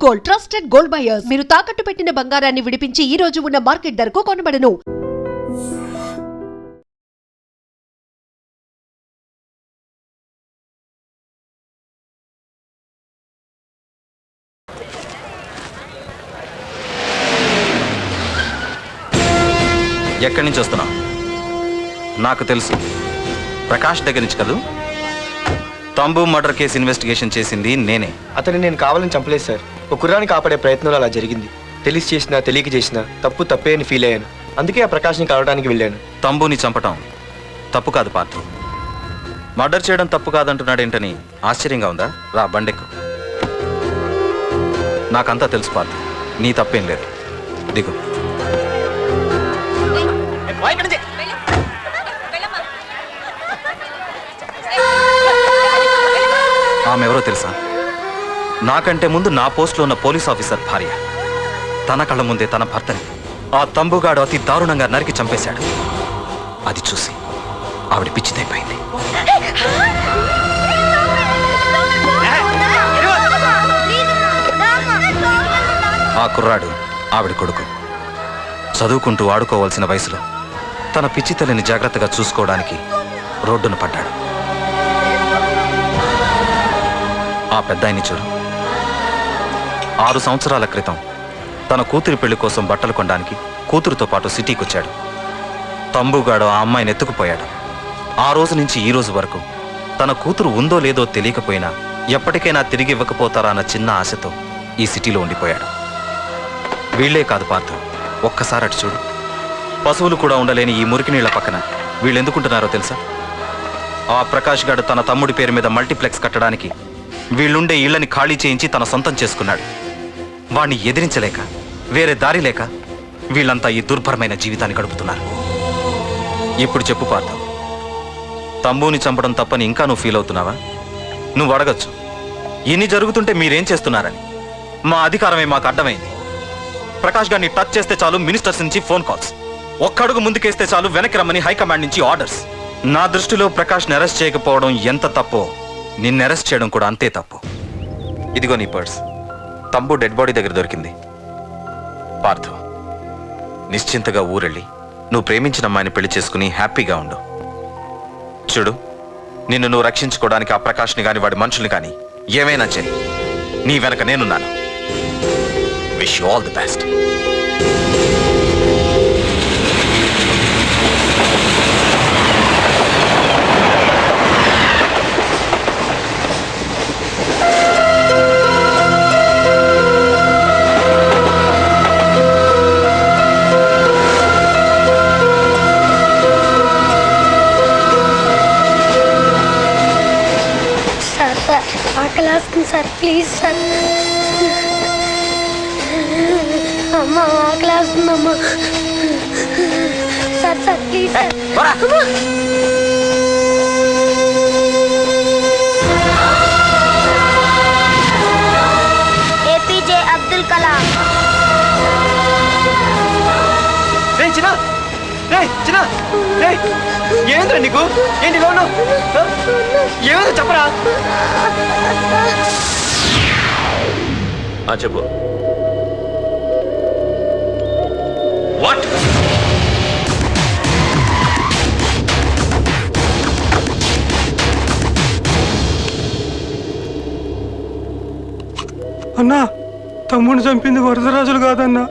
Gold, trusted gold buyers. మీరు తాకట్టు పెట్టిన బంగారాన్ని విడిపించి ఈ రోజు ఉన్న మార్కెట్ ధరకు కొనబడను. ఎక్కడి నుంచి వస్తున్నావు? నాకు తెలుసు, ప్రకాష్ దగ్గర నుంచి కదూ. తంబు మర్డర్ కేసు ఇన్వెస్టిగేషన్ చేసింది నేనే. అతన్ని నేను కావాలని చంపలేదు సార్. ఒక కుర్రాన్ని కాపాడే ప్రయత్నంలో అలా జరిగింది. తెలిసి చేసినా తెలియక చేసినా తప్పు తప్పే అని ఫీల్ అయ్యాను. అందుకే ఆ ప్రకాష్ని కలవడానికి వెళ్ళాను. తంబుని చంపటం తప్పు కాదు పార్థు. మర్డర్ చేయడం తప్పు కాదంటున్నాడేంటని ఆశ్చర్యంగా ఉందా? రా, బండెక్కు. నాకంతా తెలుసు పార్థు, నీ తప్పేం లేదు. దిగు. ఆమె ఎవరో తెలుసా? నాకంటే ముందు నా పోస్టులో ఉన్న పోలీస్ ఆఫీసర్ భార్య. తన కళ్ళ ముందే తన భర్తని ఆ తంబుగాడు అతి దారుణంగా నరికి చంపేశాడు. అది చూసి ఆవిడ పిచ్చిదైపోయింది. ఆ కుర్రాడు ఆవిడ కొడుకు. చదువుకుంటూ ఆడుకోవాల్సిన వయసులో తన పిచ్చి తల్లిని జాగ్రత్తగా చూసుకోవడానికి రోడ్డున పడ్డాడు. ఆ పెద్దాయని చూడు. 6 సంవత్సరాల క్రితం తన కూతురి పెళ్లి కోసం బట్టలు కొనడానికి కూతురుతో పాటు సిటీకి వచ్చాడు. తంబుగాడు ఆ అమ్మాయిని ఎత్తుకుపోయాడు. ఆ రోజు నుంచి ఈ రోజు వరకు తన కూతురు ఉందో లేదో తెలియకపోయినా ఎప్పటికైనా తిరిగి ఇవ్వకపోతారా అన్న చిన్న ఆశతో ఈ సిటీలో ఉండిపోయాడు. వీళ్లే కాదు పార్థు, ఒక్కసారి అటు చూడు. పశువులు కూడా ఉండలేని ఈ మురికి నీళ్ల పక్కన వీళ్ళు ఎందుకుంటున్నారో తెలుసా? ఆ ప్రకాష్ గాడు తన తమ్ముడి పేరు మీద మల్టీప్లెక్స్ కట్టడానికి వీళ్ళుండే ఇళ్లని ఖాళీ చేయించి తన సొంతం చేసుకున్నాడు. వాణ్ణి ఎదిరించలేక, వేరే దారి లేక వీళ్ళంతా ఈ దుర్భరమైన జీవితాన్ని గడుపుతున్నారు. ఇప్పుడు చెప్పు పార్థు, తంబుని చంపడం తప్పని ఇంకా నువ్వు ఫీల్ అవుతున్నావా? నువ్వు అడగచ్చు, ఇన్ని జరుగుతుంటే మీరేం చేస్తున్నారని. మా అధికారమే మాకు అడ్డమైంది. ప్రకాష్ గారిని టచ్ చేస్తే చాలు మినిస్టర్స్ నుంచి ఫోన్ కాల్స్, ఒక్కడుగు ముందుకేస్తే చాలు వెనక్కి రమ్మని హైకమాండ్ నుంచి ఆర్డర్స్. నా దృష్టిలో ప్రకాష్ని అరెస్ట్ చేయకపోవడం ఎంత తప్పో నిన్ను అరెస్ట్ చేయడం కూడా అంతే తప్పు. ఇదిగో నీ పర్స్. తంబు డెడ్ బాడీ దగ్గర దొరికింది. పార్థు, నిశ్చింతగా ఊరెళ్ళి నువ్వు ప్రేమించిన అమ్మాయిని పెళ్లి చేసుకుని హ్యాపీగా ఉండు. చూడు, నిన్ను నువ్వు రక్షించుకోవడానికి ఆ ప్రకాష్ని కానీ వాడి మనుషుల్ని కానీ ఏమైనా చేయి, నీ వెనక నేనున్నాను. Wish you all the best. Sir please sir. అమ్మా ఆకలేస్తుందమ్మా. Sir sir please sir. APJ Abdul Kalam. ఏంద్రా నీకు? ఏంటి లోను? ఏమైందో చెప్పరా? చెప్పు. వాట్? అన్నా, తమ్ముడిని చంపింది వరదరాజులు కాదన్నా,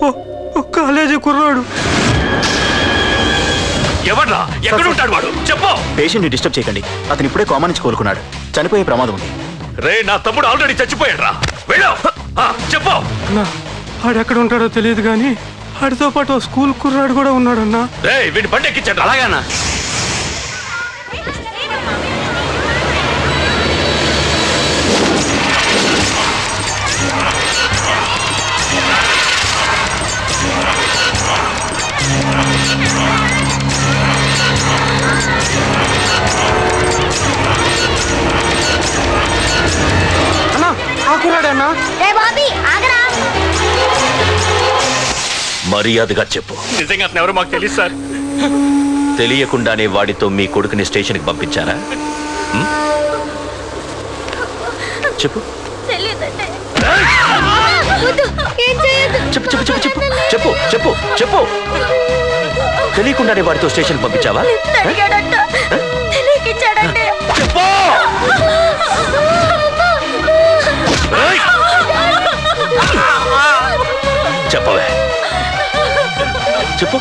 ఓ కాలేజీ కుర్రాడు. ఎవడ్రా? ఎక్కడ ఉంటాడు వాడు? చెప్పు. పేషెంట్ని డిస్టర్బ్ చేయకండి. అతను ఇప్పుడే కోమా నుంచి కోలుకున్నాడు. చనిపోయే ప్రమాదం ఉంది. రే, నా తమ్ముడు ఆల్రెడీ చచ్చిపోయాడు రా. వెళ్ళు. చెప్పు. అన్నా, ఆడెక్కడ ఉంటాడో తెలియదు కానీ ఆడితో పాటు ఓ స్కూల్ కుర్రాడు కూడా ఉన్నాడన్నా. రే, వీడిని బండి ఎక్కించండి. అలాగన్నా. అన్నా, ఆ కుర్రాడన్నా. మర్యాదగా చెప్పు. నిజంగా అతను ఎవరో మాకు తెలియదు సార్. తెలియకుండానే వాడితో మీ కొడుకుని స్టేషన్కి పంపించారా? చెప్పు. చెప్పు చెప్పు చెప్పు చెప్పు చెప్పు చెప్పు చెప్పు తెలియకుండానే వాడితో స్టేషన్ పంపించావా అడిగాడంట తెలియకిచ్చాడంటే చెప్పు ఏయ్! చెప్పవే చెప్పు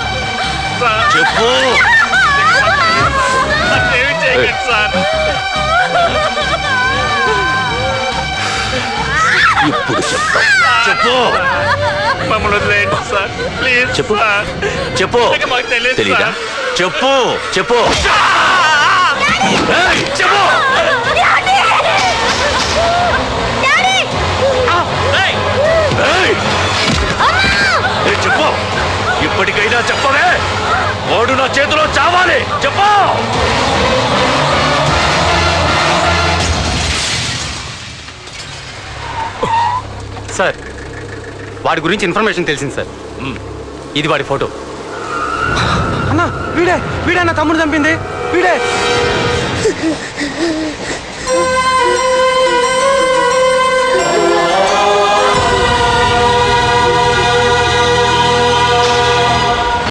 చెప్పు ఇప్పుడు చెప్తా చెప్పు చెప్పు చెప్పు తెలీదా చెప్పు చెప్పు ఏయ్, చెప్పు ఏయ్! ఏయ్! ఏయ్, చెప్పు ఇప్పటికైనా చెప్పవే వాడు నా చేతిలో చావాలి చెప్పు సార్ వాడి గురించి ఇన్ఫర్మేషన్ తెలిసింది సార్. ఇది వాడి ఫోటో. అన్న వీడే నా తమ్ముడు చంపింది వీడే.